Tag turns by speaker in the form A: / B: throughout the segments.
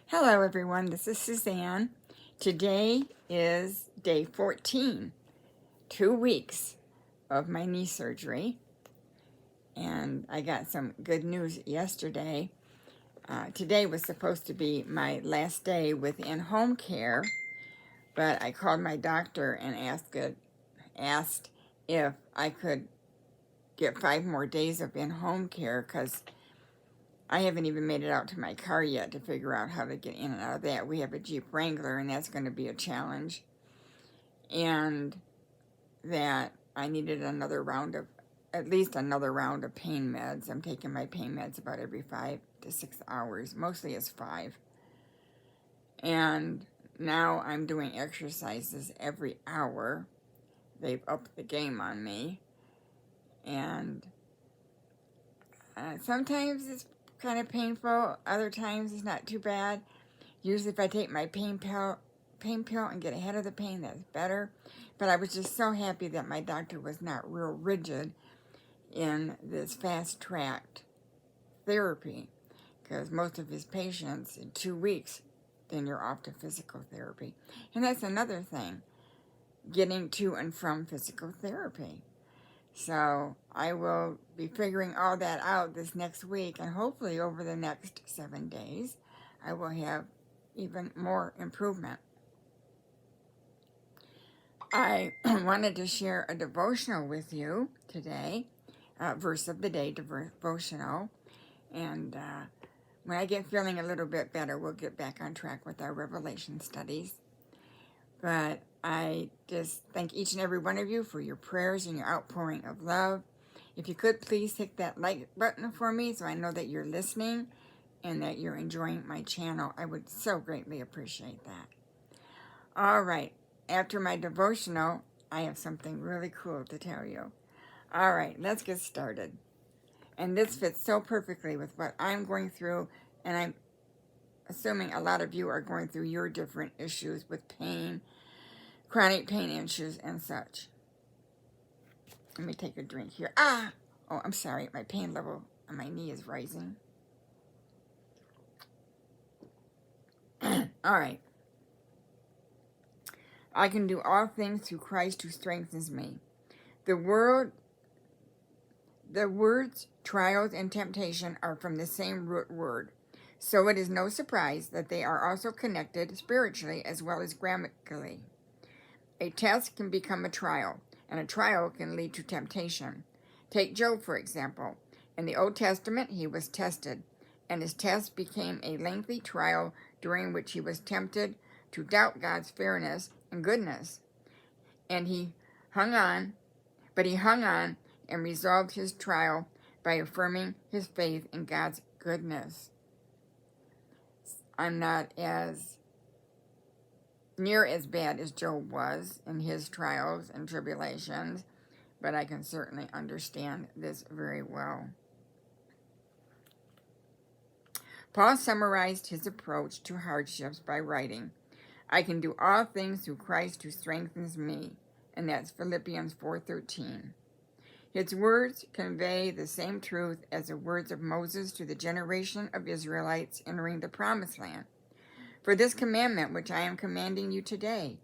A: Hello everyone, this is Suzanne. Today is day 14, 2 weeks of my knee surgery, and I got some good news yesterday. Today was supposed to be my last day with in-home care, but I called my doctor and asked if I could get 5 more days of in-home care because I haven't even made it out to my car yet to figure out how to get in and out of that. We have a Jeep Wrangler, and that's going to be a challenge. And that I needed at least another round of pain meds. I'm taking my pain meds about every 5 to 6 hours. Mostly it's 5. And now I'm doing exercises every hour. They've upped the game on me. And sometimes it's kind of painful. Other times it's not too bad. Usually if I take my pain pill and get ahead of the pain, that's better. But I was just so happy that my doctor was not real rigid in this fast-tracked therapy, because most of his patients, in 2 weeks, then you're off to physical therapy. And that's another thing, getting to and from physical therapy. So I will be figuring all that out this next week, and hopefully over the next 7 days, I will have even more improvement. I wanted to share a devotional with you today, verse of the day devotional, and when I get feeling a little bit better, we'll get back on track with our Revelation studies. But I just thank each and every one of you for your prayers and your outpouring of love. If you could, please hit that like button for me so I know that you're listening and that you're enjoying my channel. I would so greatly appreciate that. All right, after my devotional, I have something really cool to tell you. All right, let's get started. And this fits so perfectly with what I'm going through, and I'm assuming a lot of you are going through your different issues with pain, chronic pain issues, and such. Let me take a drink here. Oh, I'm sorry. My pain level on my knee is rising. All right. I can do all things through Christ who strengthens me. The words trials and temptation are from the same root word, so it is no surprise that they are also connected spiritually as well as grammatically. A test can become a trial, and a trial can lead to temptation. Take Job, for example. In the Old Testament, he was tested, and his test became a lengthy trial during which he was tempted to doubt God's fairness and goodness. And he hung on and resolved his trial by affirming his faith in God's goodness. I'm not near as bad as Job was in his trials and tribulations, but I can certainly understand this very well. Paul summarized his approach to hardships by writing, I can do all things through Christ who strengthens me, and that's Philippians 4:13. His words convey the same truth as the words of Moses to the generation of Israelites entering the Promised Land. For this commandment which I am commanding you today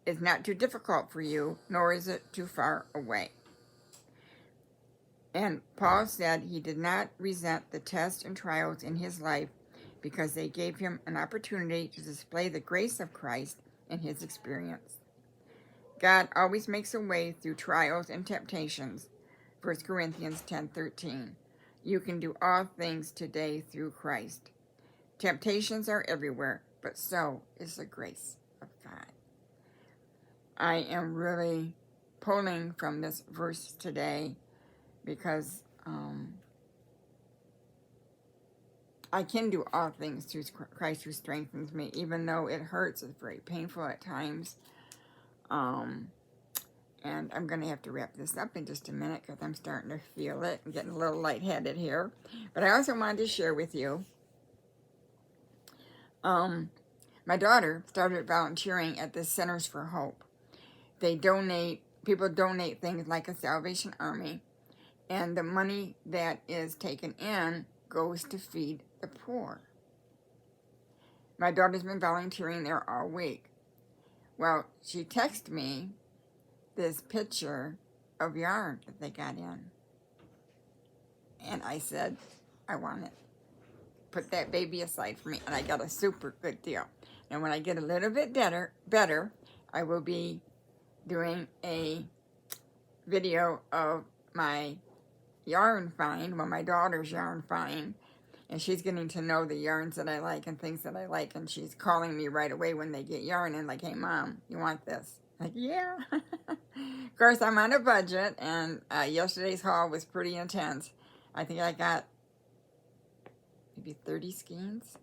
A: is not too difficult for you, nor is it too far away. And Paul said he did not resent the tests and trials in his life because they gave him an opportunity to display the grace of Christ in his experience. God always makes a way through trials and temptations. 1 Corinthians 10:13. You can do all things today through Christ. Temptations are everywhere, but so is the grace of God. I am really pulling from this verse today because I can do all things through Christ who strengthens me, even though it hurts. It's very painful at times. And I'm going to have to wrap this up in just a minute because I'm starting to feel it and getting a little lightheaded here. But I also wanted to share with you, my daughter started volunteering at the Centers for Hope. People donate things like a Salvation Army, and the money that is taken in goes to feed the poor. My daughter's been volunteering there all week. Well, she texted me this picture of yarn that they got in. And I said, I want it. Put that baby aside for me. And I got a super good deal. And when I get a little bit better, I will be doing a video of my yarn find, well, my daughter's yarn find, and she's getting to know the yarns that I like and things that I like, and she's calling me right away when they get yarn and like, hey, Mom, you want this? Like, yeah. Of course, I'm on a budget, and yesterday's haul was pretty intense. I think I got maybe 30 skeins.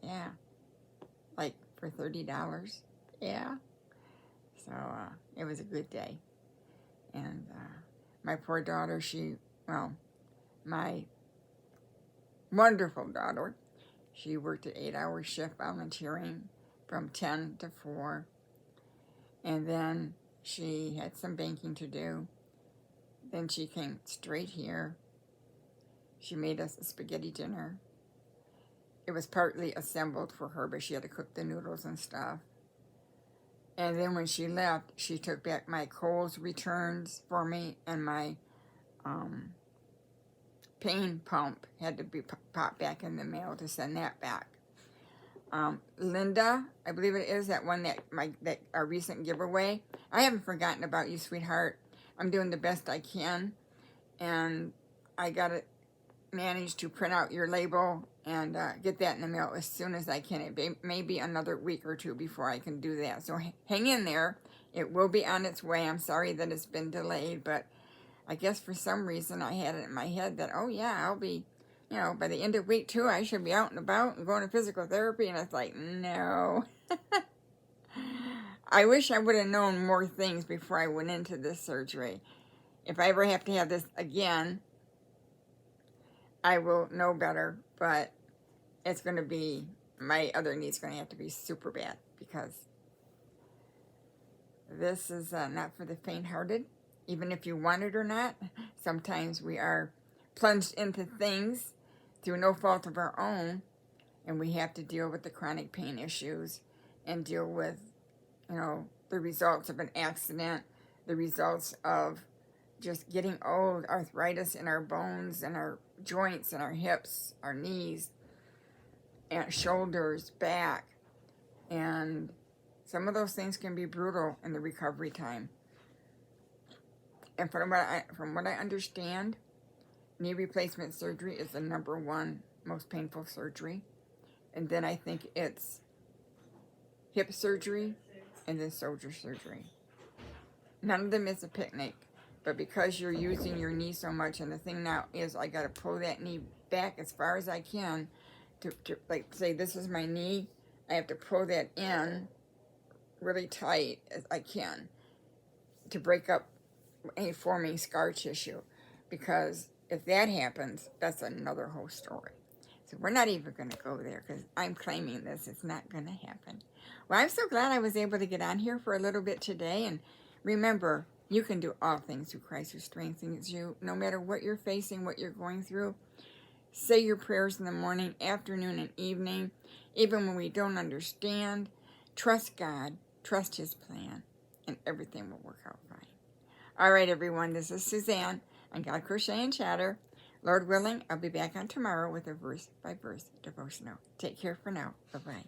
A: Yeah. Like, for $30. Yeah. So, it was a good day. And my poor daughter, my wonderful daughter, she worked an 8-hour shift volunteering from 10 to 4. And then she had some banking to do. Then she came straight here. She made us a spaghetti dinner. It was partly assembled for her, but she had to cook the noodles and stuff. And then when she left, she took back my Kohl's returns for me, and my pain pump had to be popped back in the mail to send that back. Linda, I believe it is, that one that our recent giveaway. I haven't forgotten about you, sweetheart. I'm doing the best I can, and I got to manage to print out your label and get that in the mail as soon as I can. It may be another week or two before I can do that, so hang in there. It will be on its way. I'm sorry that it's been delayed, but I guess for some reason I had it in my head that, oh yeah, I'll be, by the end of week 2, I should be out and about and going to physical therapy. And it's like, no. I wish I would have known more things before I went into this surgery. If I ever have to have this again, I will know better, but it's going to be, my other knee's going to have to be super bad, because this is not for the faint-hearted. Even if you want it or not, sometimes we are plunged into things through no fault of our own, and we have to deal with the chronic pain issues and deal with, the results of an accident, the results of just getting old, arthritis in our bones and our joints and our hips, our knees, and shoulders, back. And some of those things can be brutal in the recovery time. And from what I understand, knee replacement surgery is the #1 most painful surgery. And then I think it's hip surgery and then shoulder surgery. None of them is a picnic. But because you're using your knee so much, and the thing now is I got to pull that knee back as far as I can to like, say this is my knee. I have to pull that in really tight as I can to break up any forming scar tissue, because if that happens, that's another whole story. So we're not even going to go there, because I'm claiming this. It's not going to happen. Well, I'm so glad I was able to get on here for a little bit today. And remember, you can do all things through Christ who strengthens you. No matter what you're facing, what you're going through, say your prayers in the morning, afternoon, and evening. Even when we don't understand, trust God, trust His plan, and everything will work out fine. All right, everyone, this is Suzanne on God Crochet and Chatter. Lord willing, I'll be back on tomorrow with a verse-by-verse devotional. Take care for now. Bye-bye.